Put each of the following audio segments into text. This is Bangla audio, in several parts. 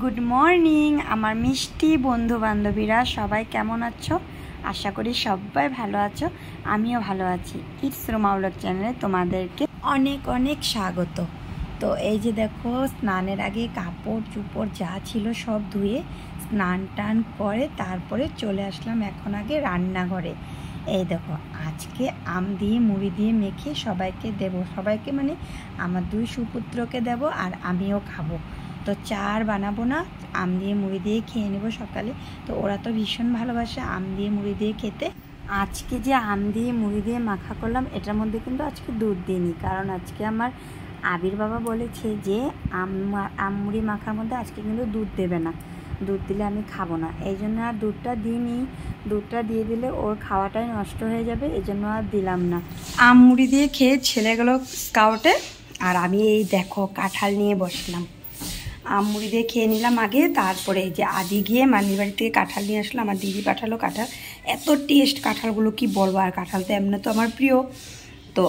গুড মর্নিং আমার মিষ্টি বন্ধু বান্ধবীরা, সবাই কেমন আছো? আশা করি সবাই ভালো আছো, আমিও ভালো আছি। ইটস রোমা ব্লগ চ্যানেলে তোমাদেরকে অনেক অনেক স্বাগত। তো এই যে দেখো, স্নানের আগে কাপড় চোপড় যা ছিল সব ধুয়ে স্নান টান করে তারপরে চলে আসলাম এখন আগে রান্নাঘরে। এই দেখো, আজকে আম দিয়ে মুড়ি দিয়ে মেখে সবাইকে দেব, সবাইকে মানে আমার দুই সুপুত্রকে দেব আর আমিও খাবো। তো চার বানাবো না, আম দিয়ে মুড়ি দিয়ে খেয়ে নেবো সকালে। তো ওরা তো ভীষণ ভালোবাসে আম দিয়ে মুড়ি দিয়ে খেতে। আজকে যে আম দিয়ে মুড়ি দিয়ে মাখা করলাম, এটার মধ্যে কিন্তু আজকে দুধ দিইনি, কারণ আজকে আমার আবির বাবা বলেছে যে আম মুড়ি মাখার মধ্যে আজকে কিন্তু দুধ দেবে না, দুধ দিলে আমি খাবো না। এই জন্য আর দুধটা দিইনি। দুধটা দিয়ে দিলে ওর খাওয়াটাই নষ্ট হয়ে যাবে, এই জন্য আর দিলাম না। আম মুড়ি দিয়ে খেয়ে ছেলে গেলো স্কাউটে, আর আমি এই দেখো কাঁঠাল নিয়ে বসলাম। আম মুড়ি দিয়ে খেয়ে নিলাম আগে, তারপরে এই যে আদি গিয়ে মানির বাড়ি থেকে কাঁঠাল নিয়ে আসলো, আমার দিদি পাঠালো কাঁঠাল। এত টেস্ট কাঁঠালগুলো কি বলবো, আর কাঁঠাল তো এমনি তো আমার প্রিয়। তো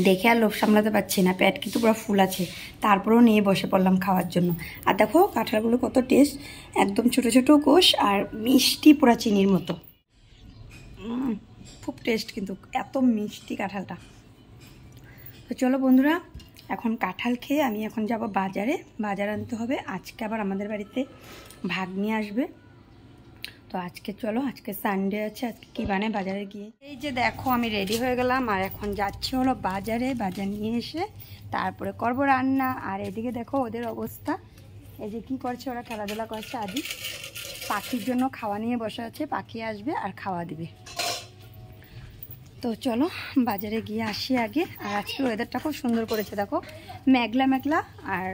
দেখে আর লোভ সামলাতে পারছি না, পেট কিন্তু পুরো ফুল আছে, তারপরেও নিয়ে বসে পড়লাম খাওয়ার জন্য। আর দেখো কাঁঠালগুলো কত টেস্ট, একদম ছোট ছোট কোষ আর মিষ্টি পুরা চিনির মতো। খুব টেস্ট, কিন্তু এত মিষ্টি কাঁঠালটা। তো চলো বন্ধুরা, এখন কাঁঠাল খেয়ে আমি এখন যাব বাজারে, বাজার আনতে হবে। আজকে আবার আমাদের বাড়িতে ভাগ্নি আসবে। তো আজকে চলো, আজকে সানডে আছে, আজকে কী বানায় বাজারে গিয়ে। এই যে দেখো আমি রেডি হয়ে গেলাম, আর এখন যাচ্ছি হলো বাজারে। বাজার নিয়ে এসে তারপরে করবো রান্না। আর এদিকে দেখো ওদের অবস্থা, এই যে কী করছে ওরা, খেলাধুলা করছে। আদি পাখির জন্য খাওয়া নিয়ে বসে আছে, পাখি আসবে আর খাওয়া দিবে। তো চলো বাজারে গিয়ে আসি আগে। আর আজকে ওয়েদারটা খুব সুন্দর করেছে, দেখো মেঘলা মেঘলা, আর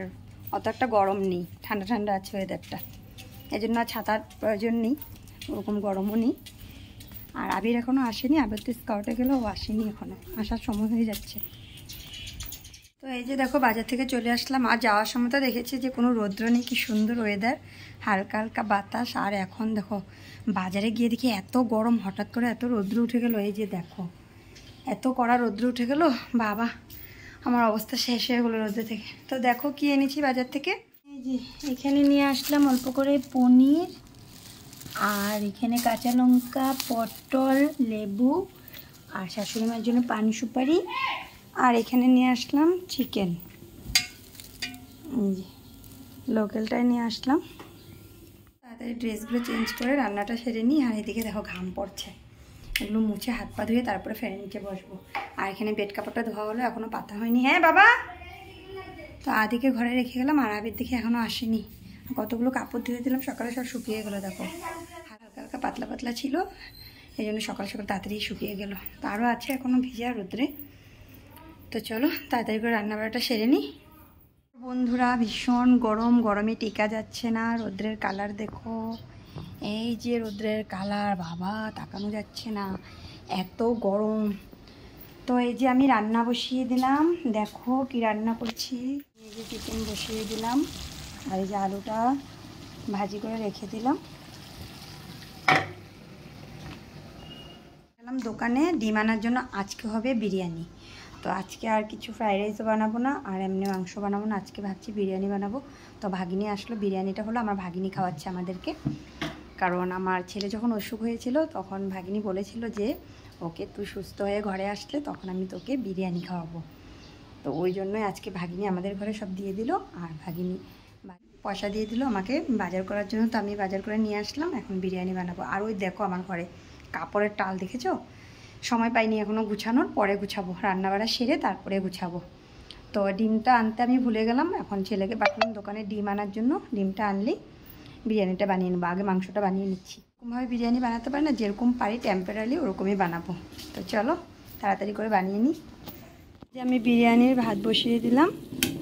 অত একটা গরম নেই, ঠান্ডা ঠান্ডা আছে ওয়েদারটা। এই জন্য ছাতার প্রয়োজন নেই, ওরকম গরমও নেই। আর আবির এখনও আসেনি, আবির তো স্কাউটে গেলেও ও আসেনি, এখনও আসার সময় হয়ে যাচ্ছে। তো এই যে দেখো বাজার থেকে চলে আসলাম। আর যাওয়ার সময় তো দেখেছি যে কোনো রৌদ্র নেই, কি সুন্দর ওয়েদার, হালকা হালকা বাতাস। আর এখন দেখো বাজারে গিয়ে দেখি এত গরম, হঠাৎ করে এত রৌদ্র উঠে গেল। এই যে দেখো এত কড়া রৌদ্র উঠে গেল, বাবা আমার অবস্থা শেষ হয়ে গেলো রৌদ্র থেকে। তো দেখো কি এনেছি বাজার থেকে। এই যে এখানে নিয়ে আসলাম অল্প করে পনির, আর এখানে কাঁচা লঙ্কা, পটল, লেবু, আর শাশুড়ি মার জন্য পান সুপারি। আর এখানে নিয়ে আসলাম চিকেন, লোকালটাই নিয়ে আসলাম। তাড়াতাড়ি ড্রেসগুলো চেঞ্জ করে রান্নাটা সেরে নিই। আর এদিকে দেখো ঘাম পড়ছে, এগুলো মুছে হাত পা ধুয়ে তারপরে ফ্যানের নিচে বসবো। আর এখানে বেড কাপড়টা ধোয়া হলো, এখনও পাতা হয়নি। হ্যাঁ বাবা, তো আদিকে ঘরে রেখে গেলাম, আর আবির দেখে এখনও আসেনি। কতগুলো কাপড় ধুয়ে দিলাম, সকালে সব শুকিয়ে গেলো। দেখো হালকা হালকা পাতলা পাতলা ছিল, এই জন্য সকাল সকাল তাড়াতাড়ি শুকিয়ে গেল। তো আরও আছে এখনও ভিজা রোদ্রে। তো চলো তাড়াতাড়ি করে রান্নাবাড়াটা সেরে নিই। বন্ধুরা ভীষণ গরম, গরমে টিকা যাচ্ছে না। রোদ্রের কালার দেখো, এই যে রোদ্রের কালার, বাবা তাকানো যাচ্ছে না, এত গরম। তো এই যে আমি রান্না বসিয়ে দিলাম, দেখো কি রান্না করছি। এই যে চিকেন বসিয়ে দিলাম, আর এই যে আলুটা ভাজি করে রেখে দিলাম। গেলাম দোকানে ডিম আনার জন্য, আজকে হবে বিরিয়ানি। তো আজকে আর কিছু ফ্রাইড রাইসও বানাবো না, আর এমনি মাংস বানাবো না, আজকে ভাবছি বিরিয়ানি বানাবো। তো ভাগিনী আসলো, বিরিয়ানিটা হলো আমার ভাগিনী খাওয়াচ্ছে আমাদেরকে। কারণ আমার ছেলে যখন অসুখ হয়েছিল তখন ভাগিনী বলেছিল যে ওকে তুই সুস্থ হয়ে ঘরে আসলে তখন আমি তোকে বিরিয়ানি খাওয়াবো। তো ওই জন্যই আজকে ভাগিনী আমাদের ঘরে সব দিয়ে দিল, আর ভাগিনী পয়সা দিয়ে দিল আমাকে বাজার করার জন্য। তো আমি বাজার করে নিয়ে আসলাম, এখন বিরিয়ানি বানাবো। আর ওই দেখো আমার ঘরে কাপড়ের টাল দেখেছো, সময় পাইনি এখনও গুছানোর, পরে গুছাবো, রান্নাবাড়া সেরে তারপরে গুছাবো। তো ডিমটা আনতে আমি ভুলে গেলাম, এখন ছেলেকে পাঠালাম দোকানে ডিম আনার জন্য। ডিমটা আনলেই বিরিয়ানিটা বানিয়ে নেবো, আগে মাংসটা বানিয়ে নিচ্ছি। এরকমভাবে বিরিয়ানি বানাতে পারি না, যেরকম পারি টেম্পারারি ওরকমই বানাবো। তো চলো তাড়াতাড়ি করে বানিয়ে নিই। যে আমি বিরিয়ানির ভাত বসিয়ে দিলাম,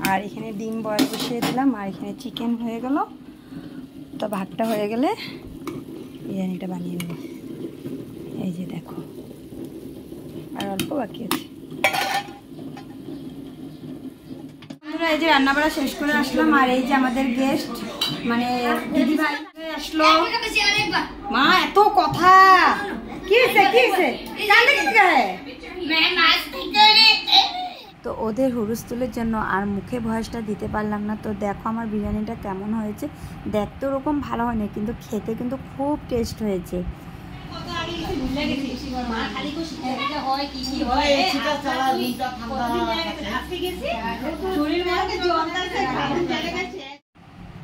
আর এখানে ডিম বয়েল বসিয়ে দিলাম, আর এখানে চিকেন হয়ে গেল। তো ভাতটা হয়ে গেলে বিরিয়ানিটা বানিয়ে নেব। এই যে দেখো আর অল্প বাকি আছে। বন্ধুরা এই যে রান্নাবাড়া শেষ করে আসলাম, আর এই যে আমাদের গেস্ট মানে দিদি ভাই আসলো। মা এত কথা কি হয়েছে, কি হয়েছে? তো ওদের হুলস্থুলের জন্য আর মুখে ভয়েসটা দিতে পারলাম না। তো দেখো আমার বিরিয়ানিটা কেমন হয়েছে। দেখতে ওরকম ভালো হয়নি, কিন্তু খেতে কিন্তু খুব টেস্ট হয়েছে।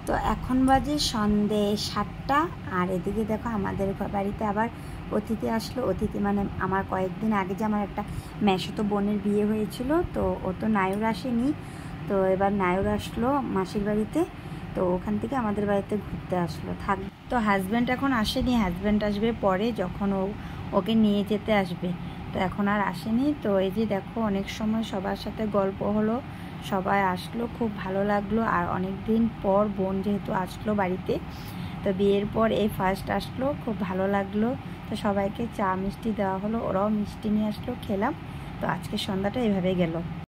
তো এখন বাজে সন্ধে 7টা। আর এদিকে দেখো আমাদের বাড়িতে আবার অতিথি আসলো। অতিথি মানে আমার কয়েকদিন আগে যে আমার একটা মেসোতো বোনের বিয়ে হয়েছিল, তো ও তো নায়র আসেনি, তো এবার নায়র আসলো মাসির বাড়িতে। তো ওখান থেকে আমাদের বাড়িতে ঘুরতে আসলো। তো হাজব্যান্ড এখন আসেনি, হাজব্যান্ড আসবে পরে, যখন ওকে নিয়ে যেতে আসবে। তো এখন আর আসেনি। তো এই যে দেখো অনেক সময় সবার সাথে গল্প হলো, সবাই আসলো, খুব ভালো লাগলো। আর অনেক দিন পর বোন যেহেতু আসলো বাড়িতে, তো বিয়ের পর এই ফার্স্ট আসলো, খুব ভালো লাগলো। তো সবাইকে চা মিষ্টি দেওয়া হলো, ওরাও মিষ্টি নিয়ে আসলো, খেলাম। তো আজকে সন্ধ্যাটা এভাবে গেল।